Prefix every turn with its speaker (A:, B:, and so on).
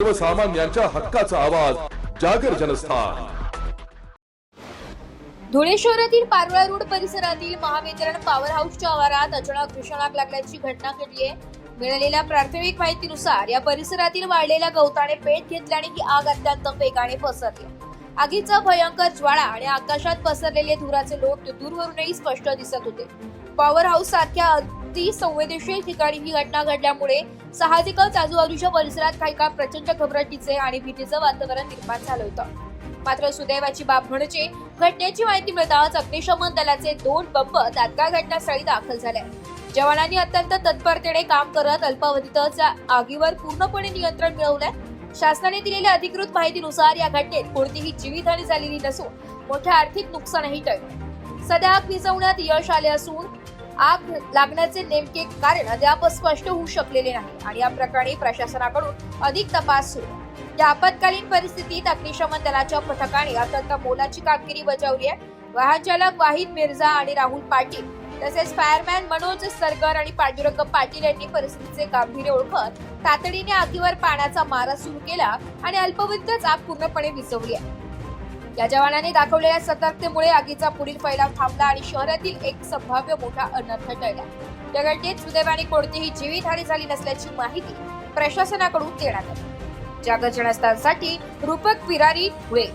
A: सर्वसामान्यांच्या हक्काचा आवाज जागर जनस्थान।
B: धुळे शहरातील पारोळा रोड परिसरातील महावितरण पॉवर हाऊसच्या आवारात अचानक भीषण आग लागल्याची घटना घडली आहे। मिळालेल्या प्राथमिक माहितीनुसार या परिसरातील वाढलेल्या गवताने पेट घेतल्याने ही आग अत्यंत वेगाने पसरली। आगीचा भयंकर ज्वाळा आणि आकाशात पसरलेले धुराचे लोट दूरवरूनही स्पष्ट दिसत होते। पॉवर हाऊस सारख्या अति संवेदनशील ठिकाणी ही घटना घडल्यामुळे साहजिकच आजूबाजूच्या परिसरात काही काळ प्रचंड घबराटीचे आणि भीतीचे वातावरण निर्माण झालं होतं। मात्र सुदैवाची बाब म्हणजे घटनेची माहिती मिळताच अग्निशमन दलाचे 2 बंब तात्काळ घटनास्थळी दाखल झाले। जवानांनी अत्यंत तत्परतेने काम करत अल्पावधीतच आगीवर पूर्णपणे नियंत्रण मिळवलंय। शासनाने दिलेल्या अधिकृत माहितीनुसार या घटनेत कोणतीही जीवितहानी झालेली नसून मोठे आर्थिक नुकसानही टळले। सध्या आग विझवण्यात यश आले असून आग लागण्याचे नेमके कारण अद्याप स्पष्ट होऊ शकलेले नाही आणि या प्रकरणी प्रशासनाकडून अधिक तपास सुरू आहे। या आपत्कालीन परिस्थितीत अग्निशमन दलाच्या पथकाने अत्यंत मोलाची कामगिरी बजावली आहे। वाहन चालक वाहिद मिर्झा आणि राहुल पाटील तसेच फायरमॅन मनोज सरगर आणि पांडुरंग पाटील यांनी परिस्थितीचे गांभीर्य ओळखत तातडीने आगीवर पाण्याचा मारा सुरू केला आणि अल्पावधीतच आग पूर्णपणे विझवली आहे। या जवानांनी दाखवलेल्या सतर्कतेमुळे आगीचा पुढील फैलाव थांबला आणि शहरातील एक संभाव्य मोठा अनर्थ टळला। या घटनेत सुदैवाने कोणतीही जीवितहानी झाली नसल्याची माहिती प्रशासनाकडून देण्यात आली। जागर जनस्थानसाठी रूपक विरारी, धुळे।